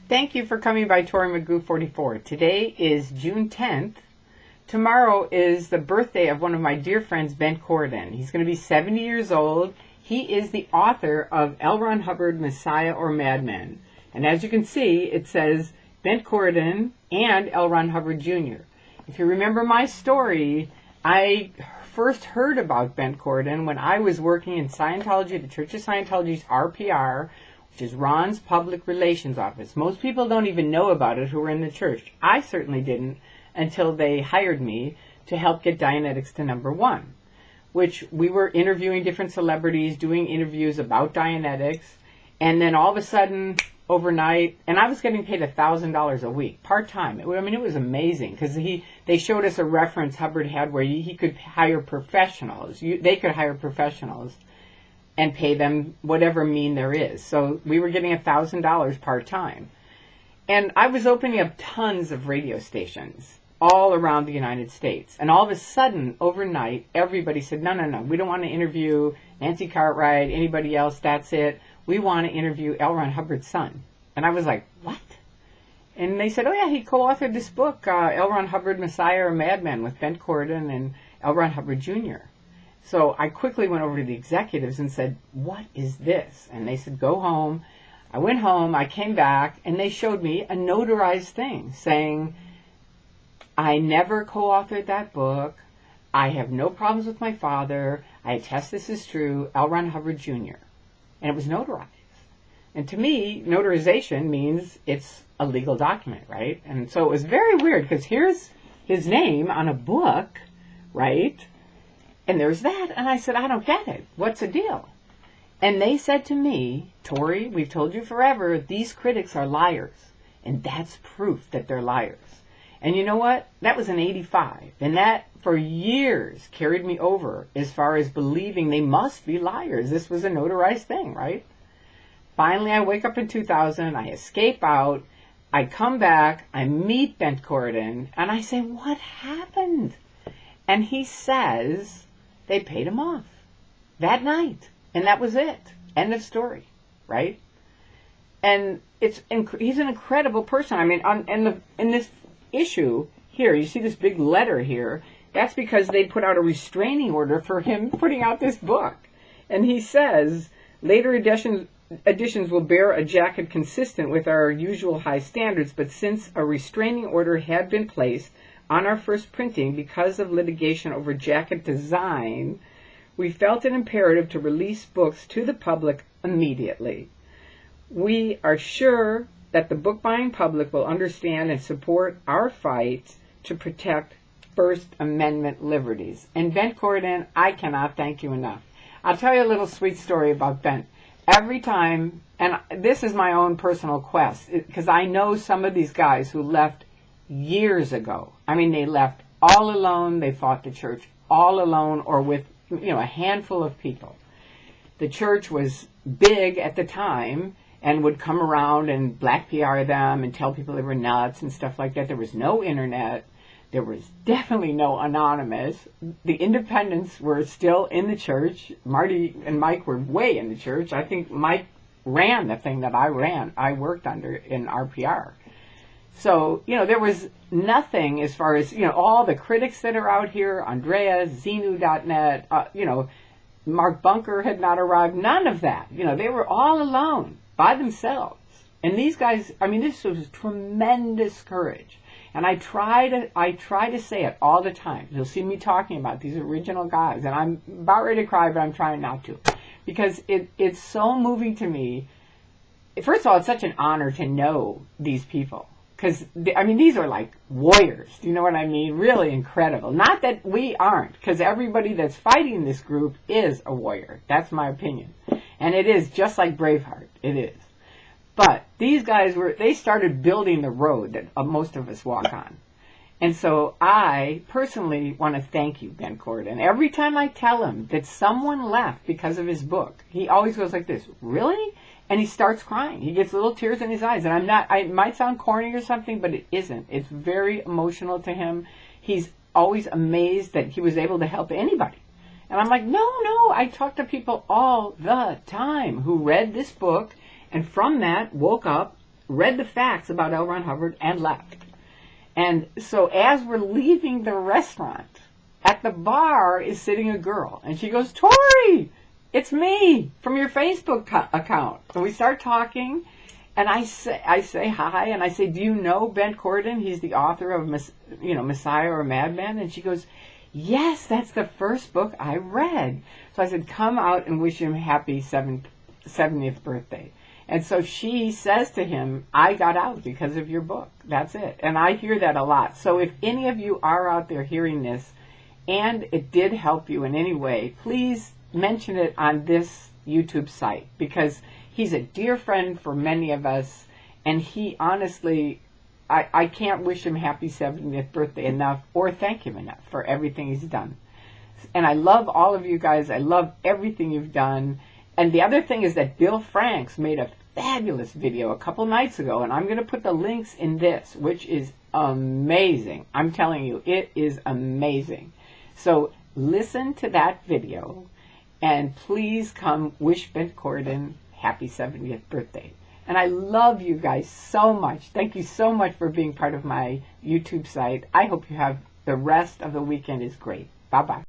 Thank you for coming by Tori Magoo 44. Today is June 10th. Tomorrow is the birthday of one of my dear friends, Ben Corydon. He's going to be 70 years old. He is the author of Hubbard Messian or Madman. And as you can see, it says Ben Corydon and Hubbard Jr. If you remember my story, I first heard about Ben Corydon when I was working in Scientology, the Church of Scientology's RPR, which is Ron's Public Relations Office. Most people don't even know about it who were in the church. I certainly didn't until they hired me to help get Dianetics to #1, which we were interviewing different celebrities, doing interviews about Dianetics, and then all of a sudden, overnight, and I was getting paid $1,000 a week, part-time. I mean, it was amazing, because they showed us a reference Hubbard had where he could hire professionals. They could hire professionals and pay them whatever mean there is. So we were getting $1,000 part-time. And I was opening up tons of radio stations all around the United States. And all of a sudden, overnight, everybody said, no, we don't want to interview Nancy Cartwright, anybody else, that's it. We want to interview L. Ron Hubbard's son. And I was like, what? And they said, oh yeah, he co-authored this book, L. Ron Hubbard, Messiah or Madman, with Ben Corydon and L. Ron Hubbard Jr. So I quickly went over to the executives and said, what is this? And they said, go home. I went home, I came back, and they showed me a notarized thing saying, I never co-authored that book. I have no problems with my father. I attest this is true. L. Ron Hubbard Jr. And it was notarized. And to me, notarization means it's a legal document, right? And so it was very weird, because here's his name on a book, right? And there's that. And I said, I don't get it. What's the deal? And they said to me, Tori, we've told you forever, these critics are liars. And that's proof that they're liars. And you know what? That was in '85. And that, for years, carried me over as far as believing they must be liars. This was a notarized thing, right? Finally, I wake up in 2000. I escape out. I come back. I meet Ben Corydon. And I say, what happened? And he says they paid him off that night. And that was it. End of story, right? And he's an incredible person. I mean, in this issue here, you see this big letter here. That's because they put out a restraining order for him putting out this book. And he says, later editions will bear a jacket consistent with our usual high standards, but since a restraining order had been placed on our first printing because of litigation over jacket design, we felt it imperative to release books to the public immediately. We are sure that the book-buying public will understand and support our fight to protect First Amendment liberties. And Ben Corydon, I cannot thank you enough. I'll tell you a little sweet story about Ben. Every time, and this is my own personal quest, because I know some of these guys who left years ago. I mean, they left all alone. They fought the church all alone or with a handful of people. The church was big at the time and would come around and black PR them and tell people they were nuts and stuff like that. There was no internet. There was definitely no anonymous. The independents were still in the church. Marty and Mike were way in the church. I think Mike ran the thing that I worked under in RPR. So, there was nothing as far as, all the critics that are out here, Andrea, Xenu.net, Mark Bunker had not arrived, none of that. They were all alone, by themselves. And these guys, this was tremendous courage. And I try to say it all the time. You'll see me talking about these original guys. And I'm about ready to cry, but I'm trying not to. Because it's so moving to me. First of all, it's such an honor to know these people. Because, these are like warriors. Do you know what I mean? Really incredible. Not that we aren't, because everybody that's fighting this group is a warrior. That's my opinion. And it is just like Braveheart. It is. But these guys they started building the road that most of us walk on. And so I personally want to thank you, Ben Corydon. Every time I tell him that someone left because of his book, he always goes like this, really? And he starts crying. He gets little tears in his eyes. And it might sound corny or something, but it isn't. It's very emotional to him. He's always amazed that he was able to help anybody. And I'm like, no, I talk to people all the time who read this book and from that woke up read the facts about L. Ron Hubbard, and left. And so as we're leaving the restaurant, at the bar is sitting a girl. And she goes, Tori, it's me from your Facebook account. So we start talking. And I say hi, and I say, do you know Ben Corydon? He's the author of Messiah or Madman. And she goes, yes, that's the first book I read. So I said, come out and wish him happy 70th birthday. And so she says to him, I got out because of your book. That's it. And I hear that a lot. So if any of you are out there hearing this, and it did help you in any way, please mention it on this YouTube site, because he's a dear friend for many of us, and he honestly, I can't wish him happy 70th birthday enough, or thank him enough for everything he's done. And I love all of you guys. I love everything you've done. And the other thing is that Bill Franks made a fabulous video a couple nights ago, and I'm going to put the links in this, which is amazing. I'm telling you, it is amazing. So listen to that video, and please come wish Ben Corydon happy 70th birthday. And I love you guys so much. Thank you so much for being part of my YouTube site. I hope you have the rest of the weekend is great. Bye-bye.